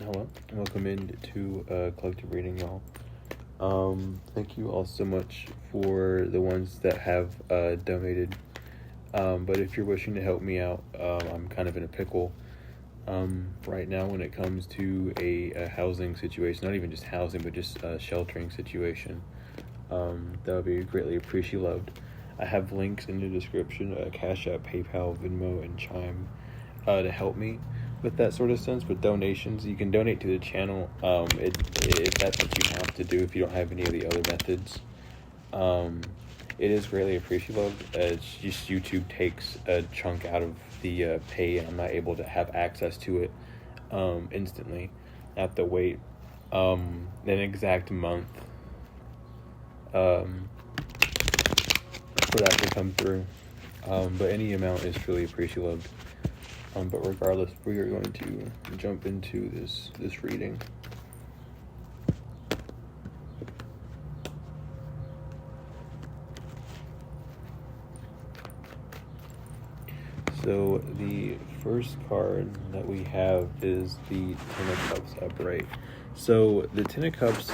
Hello, welcome into collective reading, y'all. Thank you all so much for the ones that have donated. But if you're wishing to help me out, I'm kind of in a pickle right now when it comes to a housing situation. Not even just housing, but just a sheltering situation. That would be greatly appreciated. I have links in the description: Cash App, PayPal, Venmo, and Chime to help me with that sort of sense. With donations, you can donate to the channel if that's what you have to do, if you don't have any of the other methods. It is greatly appreciated. It's just YouTube takes a chunk out of the pay, and I'm not able to have access to it instantly. I have to wait an exact month for that to come through. But any amount is truly appreciated. But regardless, we are going to jump into this reading. So the first card that we have is the Ten of Cups upright. So the Ten of Cups,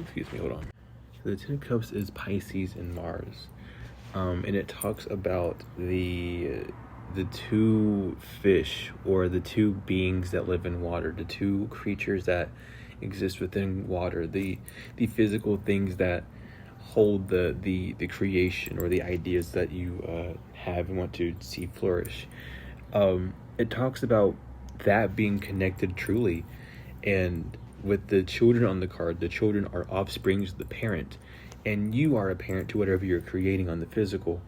excuse me, hold on. So the Ten of Cups is Pisces and Mars. And it talks about the two fish, or the two beings that live in water, the two creatures that exist within water, the physical things that hold the creation or the ideas that you have and want to see flourish. It talks about that being connected truly, and with the children on the card, the children are offsprings of the parent, and you are a parent to whatever you're creating on the physical.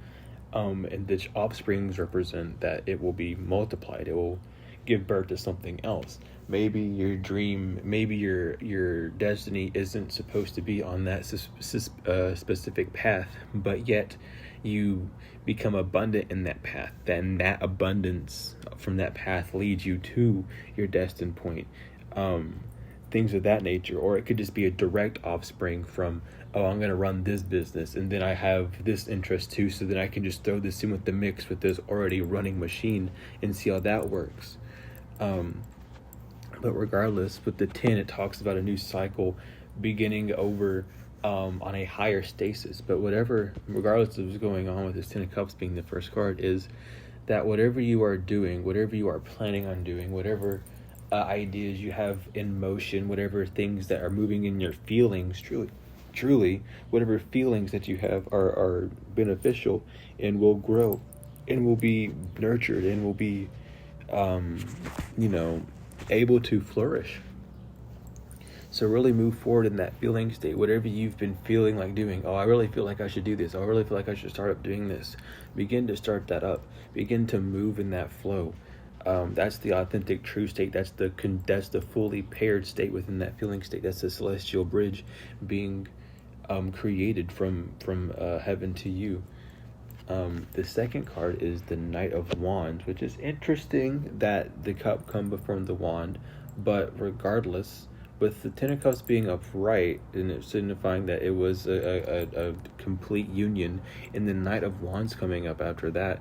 And the offsprings represent that it will be multiplied. It will give birth to something else. Maybe your dream, maybe your destiny isn't supposed to be on that specific path, but yet you become abundant in that path. Then that abundance from that path leads you to your destined point. Things of that nature. Or it could just be a direct offspring from, oh, I'm going to run this business, and then I have this interest too, so then I can just throw this in with the mix with this already running machine and see how that works. But regardless, with the 10, it talks about a new cycle beginning over on a higher stasis. But regardless of what's going on with this 10 of Cups being the first card, is that whatever you are doing, whatever you are planning on doing, whatever ideas you have in motion, whatever things that are moving in your feelings, truly, whatever feelings that you have are beneficial and will grow and will be nurtured and will be, able to flourish. So really move forward in that feeling state. Whatever you've been feeling like doing, oh, I really feel like I should do this. Oh, I really feel like I should start up doing this. Begin to start that up. Begin to move in that flow. That's the authentic true state. That's the fully paired state within that feeling state. That's the celestial bridge being created from heaven to you. The second card is the Knight of Wands, which is interesting that the cup come before the wand, but regardless, with the Ten of Cups being upright and it signifying that it was a complete union, and the Knight of Wands coming up after that,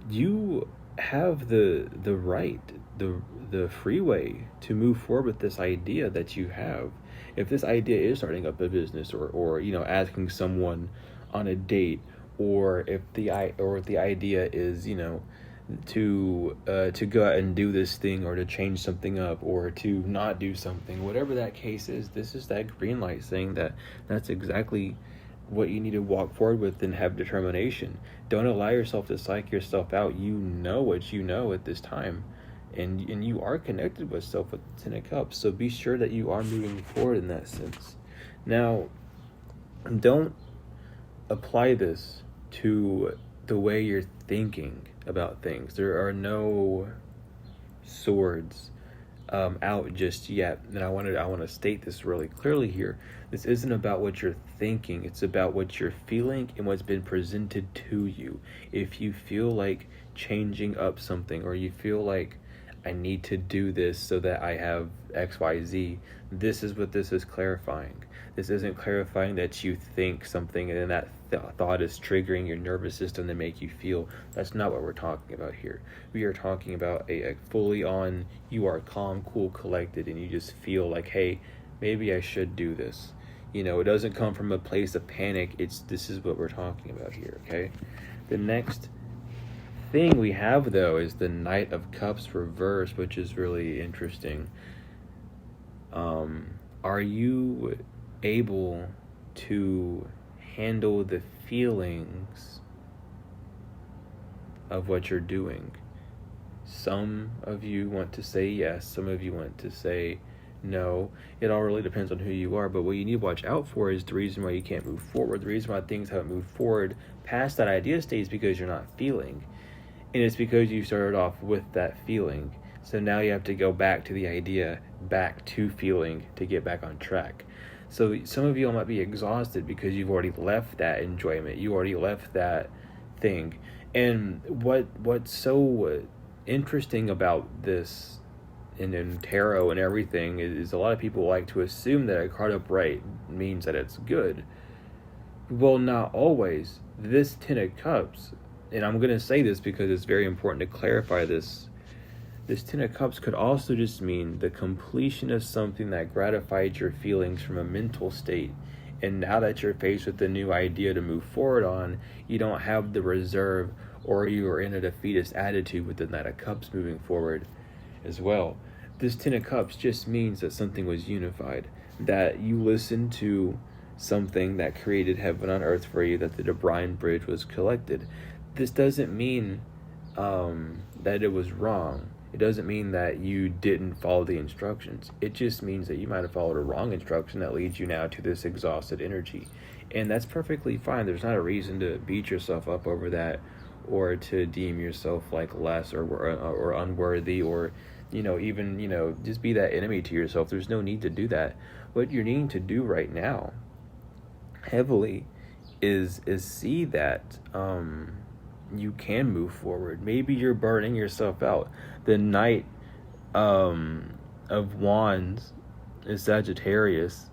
you have the right, the freeway to move forward with this idea that you have. If this idea is starting up a business, or asking someone on a date, or if the idea is to go out and do this thing, or to change something up, or to not do something, whatever that case is, this is that green light saying that that's exactly what you need to walk forward with and have determination. Don't allow yourself to psych yourself out. You know what you know at this time, and you are connected with self with the Ten of Cups, so be sure that you are moving forward in that sense. Now, don't apply this to the way you're thinking about things. There are no swords out just yet, and I want to state this really clearly here. This isn't about what you're thinking. It's about what you're feeling and what's been presented to you. If you feel like changing up something, or you feel like I need to do this so that I have XYZ, this is what this is clarifying. This isn't clarifying that you think something and then that thought is triggering your nervous system to make you feel. That's not what we're talking about here. We are talking about a fully on, you are calm, cool, collected, and you just feel like, hey, maybe I should do this. It doesn't come from a place of panic. This is what we're talking about here, okay? The next thing we have, though, is the Knight of Cups reversed, which is really interesting. Are you able to handle the feelings of what you're doing? Some of you want to say yes, some of you want to say no. It all really depends on who you are, but what you need to watch out for is the reason why you can't move forward. The reason why things haven't moved forward past that idea stage is because you're not feeling. And it's because you started off with that feeling. So now you have to go back to the idea, back to feeling, to get back on track. So some of you might be exhausted because you've already left that enjoyment. You already left that thing. And what's so interesting about this in tarot and everything is a lot of people like to assume that a card upright means that it's good. Well, not always. This Ten of Cups, and I'm going to say this because it's very important to clarify this. This Ten of Cups could also just mean the completion of something that gratified your feelings from a mental state. And now that you're faced with a new idea to move forward on, you don't have the reserve, or you are in a defeatist attitude with the Knight of Cups moving forward as well. This Ten of Cups just means that something was unified, that you listened to something that created heaven on earth for you, that the divine bridge was collected. This doesn't mean that it was wrong. It doesn't mean that you didn't follow the instructions. It just means that you might have followed a wrong instruction that leads you now to this exhausted energy. And that's perfectly fine. There's not a reason to beat yourself up over that, or to deem yourself like less or unworthy, or even just be that enemy to yourself. There's no need to do that. What you're needing to do right now heavily is see that you can move forward. Maybe you're burning yourself out. The Knight of Wands is Sagittarius,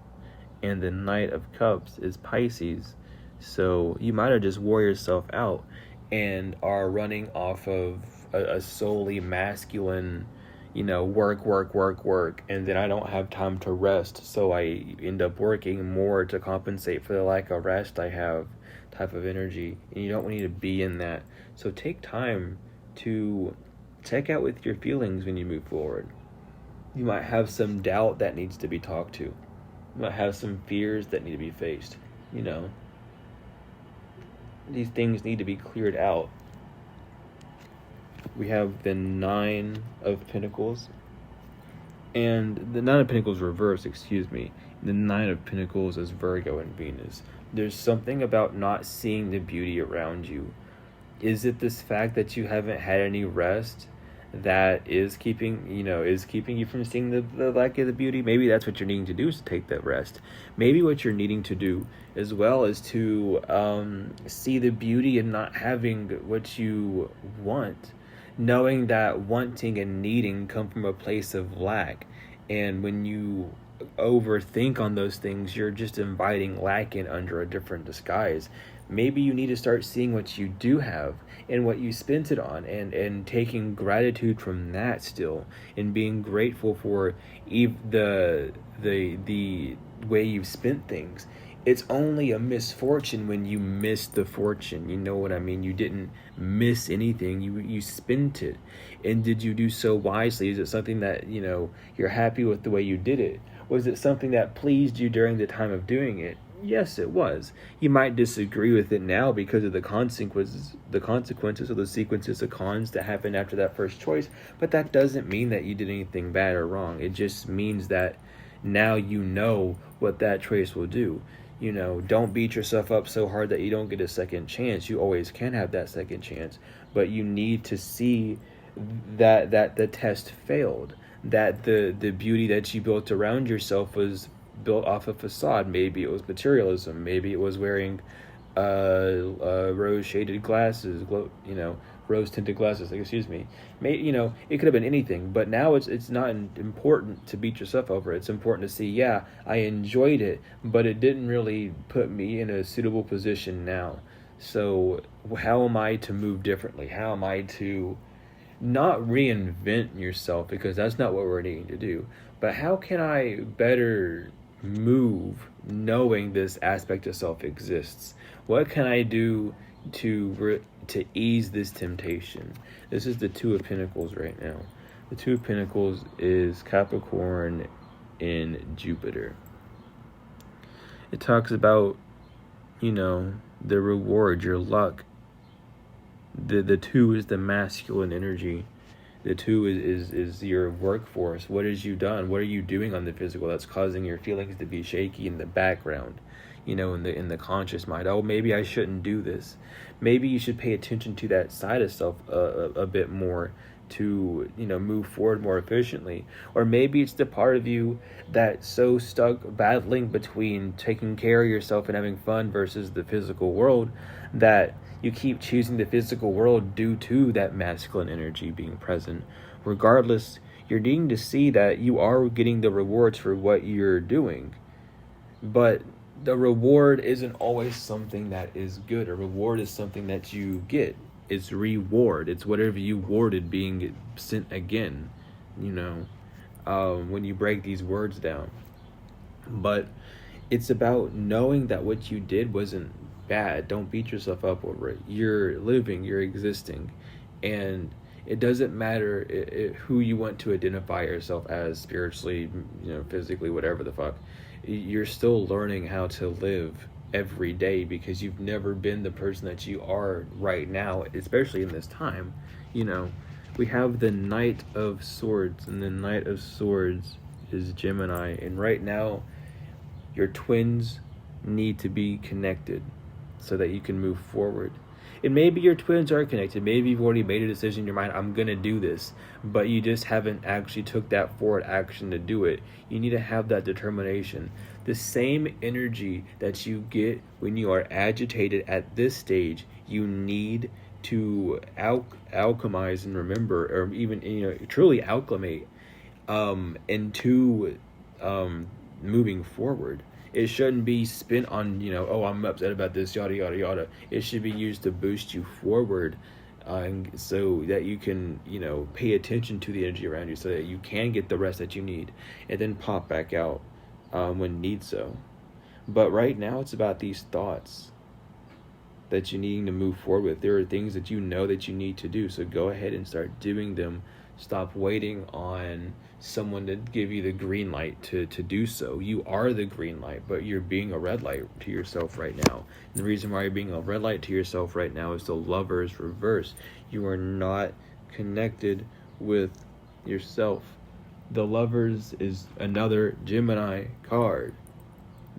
and the Knight of Cups is Pisces. So you might have just wore yourself out and are running off of a solely masculine, work, and then I don't have time to rest, so I end up working more to compensate for the lack of rest I have type of energy. And you don't need to be in that. So take time to check out with your feelings when you move forward. You might have some doubt that needs to be talked to. You might have some fears that need to be faced. These things need to be cleared out. We have the Nine of Pentacles, and the Nine of Pentacles reversed, the Nine of Pentacles is Virgo and Venus. There's something about not seeing the beauty around you. Is it this fact that you haven't had any rest that is keeping you from seeing the lack of the beauty? Maybe that's what you're needing to do, is to take that rest. Maybe what you're needing to do as well is to see the beauty in not having what you want, knowing that wanting and needing come from a place of lack. And when you overthink on those things, you're just inviting lack in under a different disguise. Maybe you need to start seeing what you do have and what you spent it on, and taking gratitude from that still, and being grateful for the way you've spent things. It's only a misfortune when you miss the fortune. You know what I mean? You didn't miss anything. You spent it. And did you do so wisely? Is it something that, you're happy with the way you did it? Was it something that pleased you during the time of doing it? Yes, it was. You might disagree with it now because of the consequences or the sequences of cons that happened after that first choice, but that doesn't mean that you did anything bad or wrong. It just means that now you know what that choice will do. Don't beat yourself up so hard that you don't get a second chance. You always can have that second chance, but you need to see that the test failed, that the beauty that you built around yourself was built off a facade. Maybe it was materialism. Maybe it was wearing rose shaded glasses, rose-tinted glasses. Like, excuse me. It could have been anything, but now it's not important to beat yourself over. It's important to see, yeah, I enjoyed it, but it didn't really put me in a suitable position now. So how am I to move differently? How am I to not reinvent yourself, because that's not what we're needing to do, but how can I better move knowing this aspect of self exists? What can I do to ease this temptation? This is the Two of Pentacles right now. The Two of Pentacles is Capricorn in Jupiter. It talks about, the reward, your luck. The two is the masculine energy. The two is your workforce. What has you done? What are you doing on the physical that's causing your feelings to be shaky in the background? In the conscious mind. Oh, maybe I shouldn't do this. Maybe you should pay attention to that side of self a bit more to move forward more efficiently. Or maybe it's the part of you that's so stuck battling between taking care of yourself and having fun versus the physical world that you keep choosing the physical world due to that masculine energy being present. Regardless, you're needing to see that you are getting the rewards for what you're doing. But the reward isn't always something that is good. A reward is something that you get. It's reward. It's whatever you warded being sent again, when you break these words down. But it's about knowing that what you did wasn't bad. Don't beat yourself up over it. You're living, you're existing. And it doesn't matter who you want to identify yourself as spiritually, physically, whatever the fuck. You're still learning how to live every day because you've never been the person that you are right now, especially in this time. We have the Knight of Swords, and the Knight of Swords is Gemini. And right now, your twins need to be connected so that you can move forward. And maybe your twins are connected. Maybe you've already made a decision in your mind, I'm going to do this. But you just haven't actually took that forward action to do it. You need to have that determination. The same energy that you get when you are agitated at this stage, you need to alchemize and remember, or even, truly acclimate into moving forward. It shouldn't be spent on, oh, I'm upset about this, yada, yada, yada. It should be used to boost you forward so that you can, pay attention to the energy around you so that you can get the rest that you need and then pop back out when need so. But right now it's about these thoughts that you need to move forward with. There are things that you know that you need to do. So go ahead and start doing them. Stop waiting on someone to give you the green light to do so. You are the green light, but you're being a red light to yourself right now. And the reason why you're being a red light to yourself right now is the Lover's reverse. You are not connected with yourself. The Lovers is another Gemini card.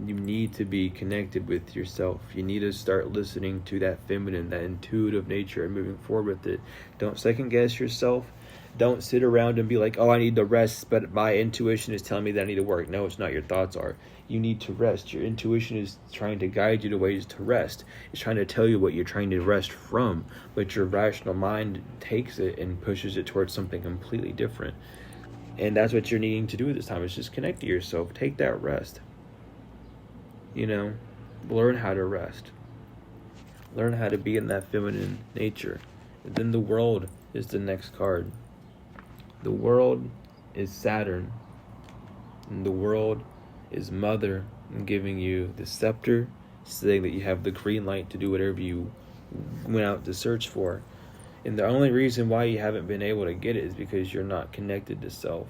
You need to be connected with yourself. You need to start listening to that feminine, that intuitive nature and moving forward with it. Don't second guess yourself. Don't sit around and be like, oh, I need to rest, but my intuition is telling me that I need to work. No, it's not. Your thoughts are. You need to rest. Your intuition is trying to guide you to ways to rest. It's trying to tell you what you're trying to rest from, but your rational mind takes it and pushes it towards something completely different. And that's what you're needing to do at this time, is just connect to yourself. Take that rest. Learn how to rest. Learn how to be in that feminine nature. And then the World is the next card. The World is Saturn. And the World is Mother, and giving you the scepter, saying that you have the green light to do whatever you went out to search for. And the only reason why you haven't been able to get it is because you're not connected to self.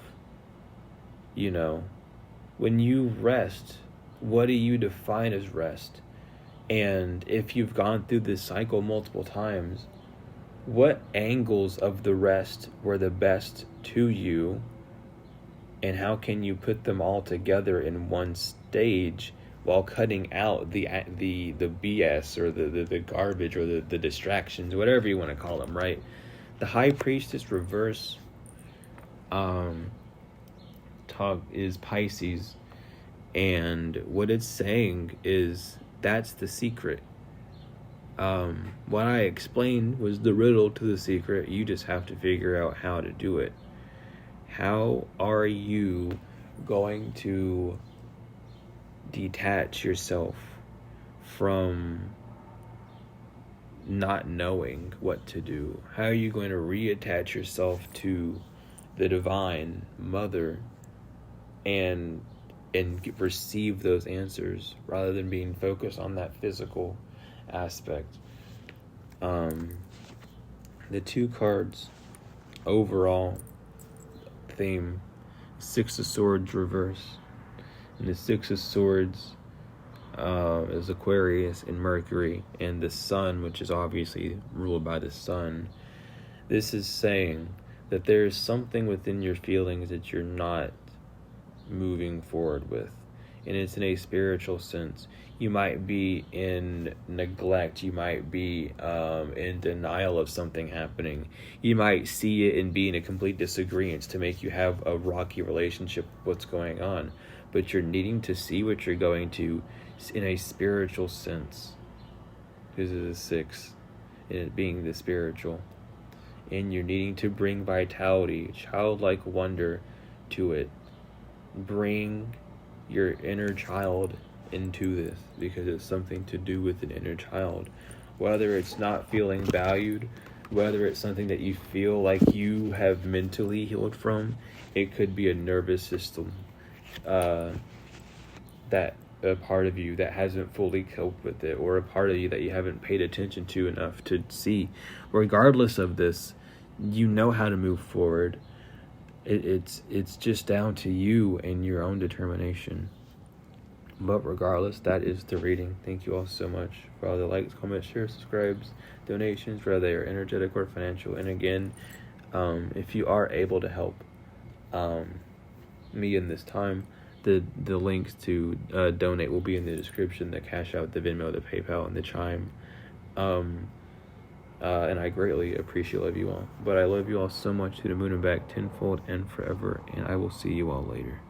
When you rest, what do you define as rest? And if you've gone through this cycle multiple times, what angles of the rest were the best to you? And how can you put them all together in one stage while cutting out the BS or the garbage or the distractions, whatever you want to call them, right? The High Priestess reverse is Pisces, and what it's saying is that's the secret. What I explained was the riddle to the secret. You just have to figure out how to do it. How are you going to detach yourself from not knowing what to do? How are you going to reattach yourself to the divine mother and receive those answers rather than being focused on that physical aspect? The two cards overall theme: Six of Swords reverse, and the Six of Swords is Aquarius and Mercury, and the Sun, which is obviously ruled by the Sun. This is saying that there is something within your feelings that you're not moving forward with, and it's in a spiritual sense. You might be in neglect, you might be in denial of something happening, you might see it and be in a complete disagreement to make you have a rocky relationship with what's going on, but you're needing to see what you're going to in a spiritual sense, because of the six, and it being the spiritual, and you're needing to bring vitality, childlike wonder to it. Bring your inner child into this, because it's something to do with an inner child. Whether it's not feeling valued, whether it's something that you feel like you have mentally healed from, it could be a nervous system, that a part of you that hasn't fully coped with it, or a part of you that you haven't paid attention to enough to see. Regardless of this, you know how to move forward. It's just down to you and your own determination. But regardless, that is the reading. Thank you all so much for all the likes, comments, shares, subscribes, donations, whether they are energetic or financial. And again, if you are able to help me in this time, the links to donate will be in the description: the Cash App, the Venmo, the PayPal, and the Chime. And I greatly love you all. But I love you all so much, to the moon and back, tenfold and forever. And I will see you all later.